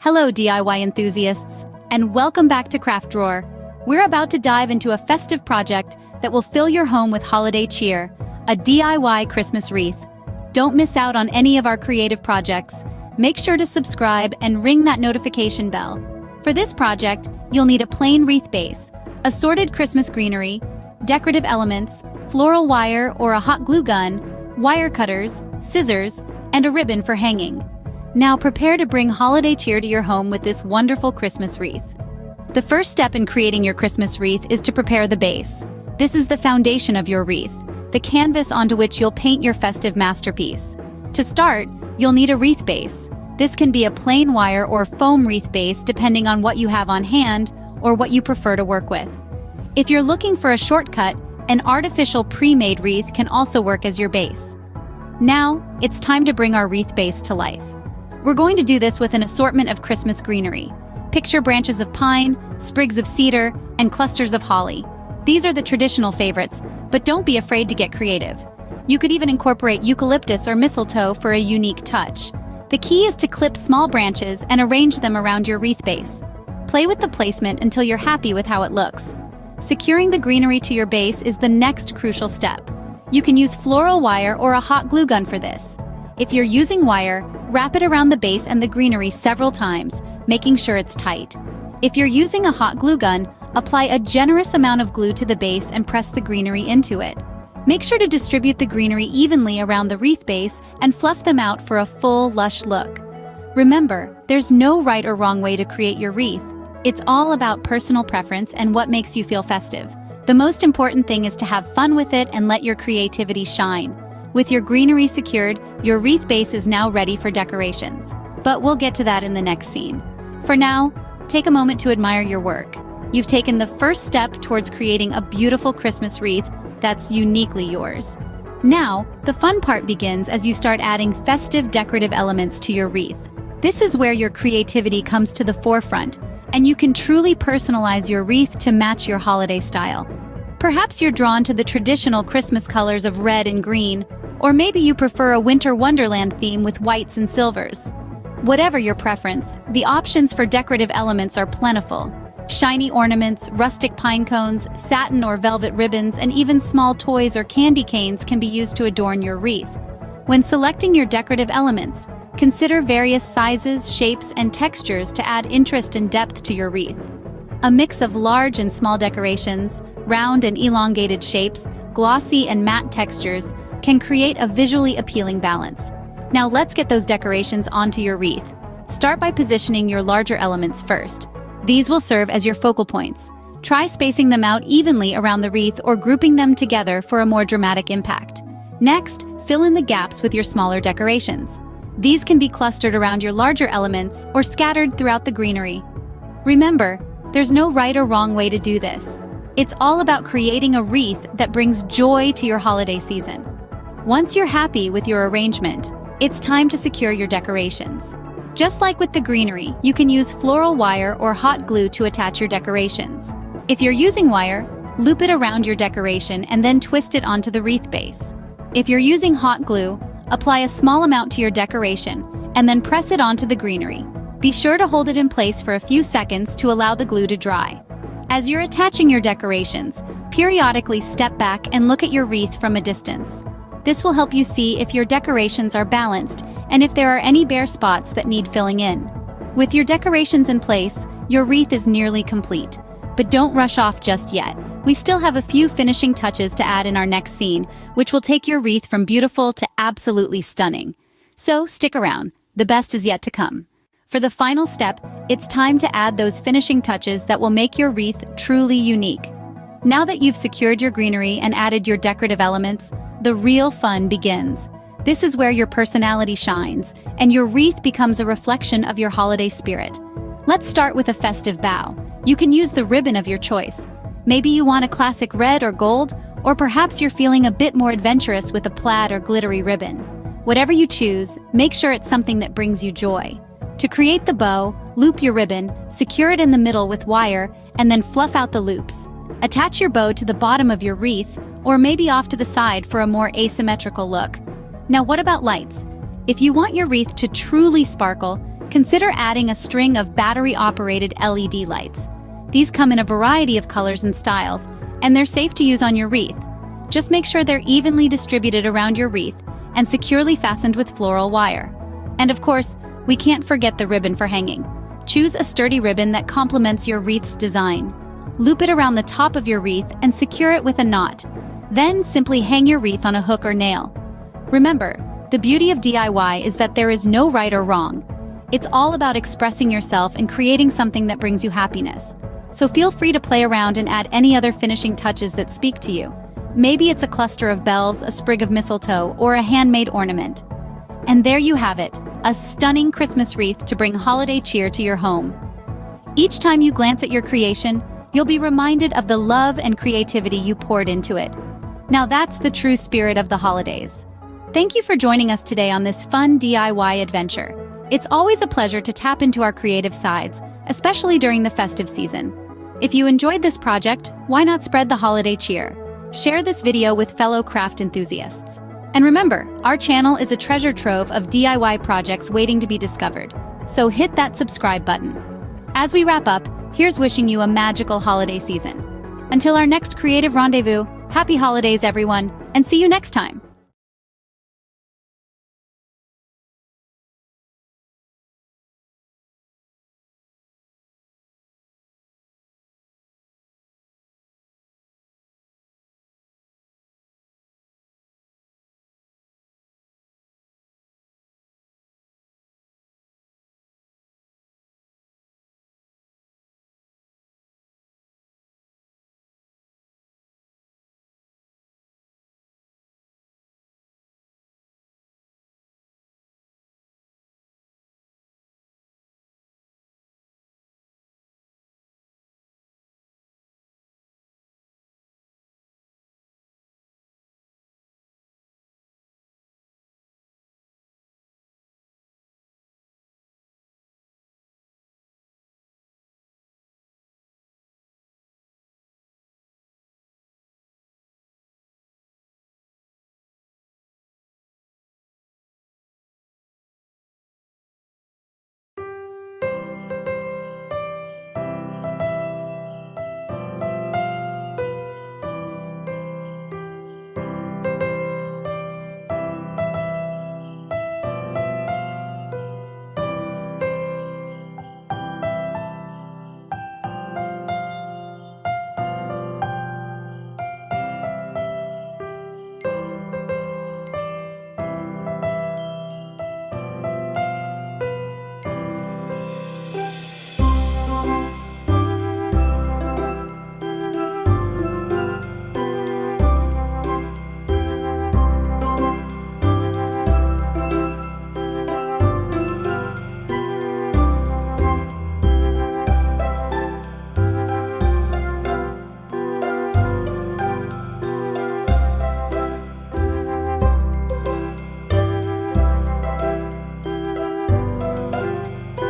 Hello DIY enthusiasts, and welcome back to Craft Drawer. We're about to dive into a festive project that will fill your home with holiday cheer, a DIY Christmas wreath. Don't miss out on any of our creative projects. Make sure to subscribe and ring that notification bell. For this project, you'll need a plain wreath base, assorted Christmas greenery, decorative elements, floral wire or a hot glue gun, wire cutters, scissors, and a ribbon for hanging. Now prepare to bring holiday cheer to your home with this wonderful Christmas wreath. The first step in creating your Christmas wreath is to prepare the base. This is the foundation of your wreath, the canvas onto which you'll paint your festive masterpiece. To start, you'll need a wreath base. This can be a plain wire or foam wreath base depending on what you have on hand or what you prefer to work with. If you're looking for a shortcut, an artificial pre-made wreath can also work as your base. Now, it's time to bring our wreath base to life. We're going to do this with an assortment of Christmas greenery. Picture branches of pine, sprigs of cedar, and clusters of holly. These are the traditional favorites, but don't be afraid to get creative. You could even incorporate eucalyptus or mistletoe for a unique touch. The key is to clip small branches and arrange them around your wreath base. Play with the placement until you're happy with how it looks. Securing the greenery to your base is the next crucial step. You can use floral wire or a hot glue gun for this. If you're using wire, wrap it around the base and the greenery several times, making sure it's tight. If you're using a hot glue gun, apply a generous amount of glue to the base and press the greenery into it. Make sure to distribute the greenery evenly around the wreath base and fluff them out for a full, lush look. Remember, there's no right or wrong way to create your wreath. It's all about personal preference and what makes you feel festive. The most important thing is to have fun with it and let your creativity shine. With your greenery secured, your wreath base is now ready for decorations. But we'll get to that in the next scene. For now, take a moment to admire your work. You've taken the first step towards creating a beautiful Christmas wreath that's uniquely yours. Now, the fun part begins as you start adding festive decorative elements to your wreath. This is where your creativity comes to the forefront, and you can truly personalize your wreath to match your holiday style. Perhaps you're drawn to the traditional Christmas colors of red and green, or maybe you prefer a winter wonderland theme with whites and silvers. Whatever your preference, the options for decorative elements are plentiful. Shiny ornaments, rustic pine cones, satin or velvet ribbons, and even small toys or candy canes can be used to adorn your wreath. When selecting your decorative elements, consider various sizes, shapes, and textures to add interest and depth to your wreath. A mix of large and small decorations, round and elongated shapes, glossy and matte textures can create a visually appealing balance. Now let's get those decorations onto your wreath. Start by positioning your larger elements first. These will serve as your focal points. Try spacing them out evenly around the wreath or grouping them together for a more dramatic impact. Next, fill in the gaps with your smaller decorations. These can be clustered around your larger elements or scattered throughout the greenery. Remember, there's no right or wrong way to do this. It's all about creating a wreath that brings joy to your holiday season. Once you're happy with your arrangement, it's time to secure your decorations. Just like with the greenery, you can use floral wire or hot glue to attach your decorations. If you're using wire, loop it around your decoration and then twist it onto the wreath base. If you're using hot glue, apply a small amount to your decoration and then press it onto the greenery. Be sure to hold it in place for a few seconds to allow the glue to dry. As you're attaching your decorations, periodically step back and look at your wreath from a distance. This will help you see if your decorations are balanced and if there are any bare spots that need filling in. With your decorations in place, your wreath is nearly complete. But don't rush off just yet. We still have a few finishing touches to add in our next scene, which will take your wreath from beautiful to absolutely stunning. So stick around, the best is yet to come. For the final step, it's time to add those finishing touches that will make your wreath truly unique. Now that you've secured your greenery and added your decorative elements, the real fun begins. This is where your personality shines, and your wreath becomes a reflection of your holiday spirit. Let's start with a festive bow. You can use the ribbon of your choice. Maybe you want a classic red or gold, or perhaps you're feeling a bit more adventurous with a plaid or glittery ribbon. Whatever you choose, make sure it's something that brings you joy. To create the bow, loop your ribbon, secure it in the middle with wire, and then fluff out the loops. Attach your bow to the bottom of your wreath, or maybe off to the side for a more asymmetrical look. Now what about lights? If you want your wreath to truly sparkle, consider adding a string of battery-operated LED lights. These come in a variety of colors and styles, and they're safe to use on your wreath. Just make sure they're evenly distributed around your wreath and securely fastened with floral wire. And of course, we can't forget the ribbon for hanging. Choose a sturdy ribbon that complements your wreath's design. Loop it around the top of your wreath and secure it with a knot. Then simply hang your wreath on a hook or nail. Remember, the beauty of DIY is that there is no right or wrong. It's all about expressing yourself and creating something that brings you happiness. So feel free to play around and add any other finishing touches that speak to you. Maybe it's a cluster of bells, a sprig of mistletoe, or a handmade ornament. And there you have it, a stunning Christmas wreath to bring holiday cheer to your home. Each time you glance at your creation, you'll be reminded of the love and creativity you poured into it. Now that's the true spirit of the holidays. Thank you for joining us today on this fun DIY adventure. It's always a pleasure to tap into our creative sides, especially during the festive season. If you enjoyed this project, why not spread the holiday cheer? Share this video with fellow craft enthusiasts. And remember, our channel is a treasure trove of DIY projects waiting to be discovered. So hit that subscribe button. As we wrap up, here's wishing you a magical holiday season. Until our next creative rendezvous, happy holidays everyone, and see you next time.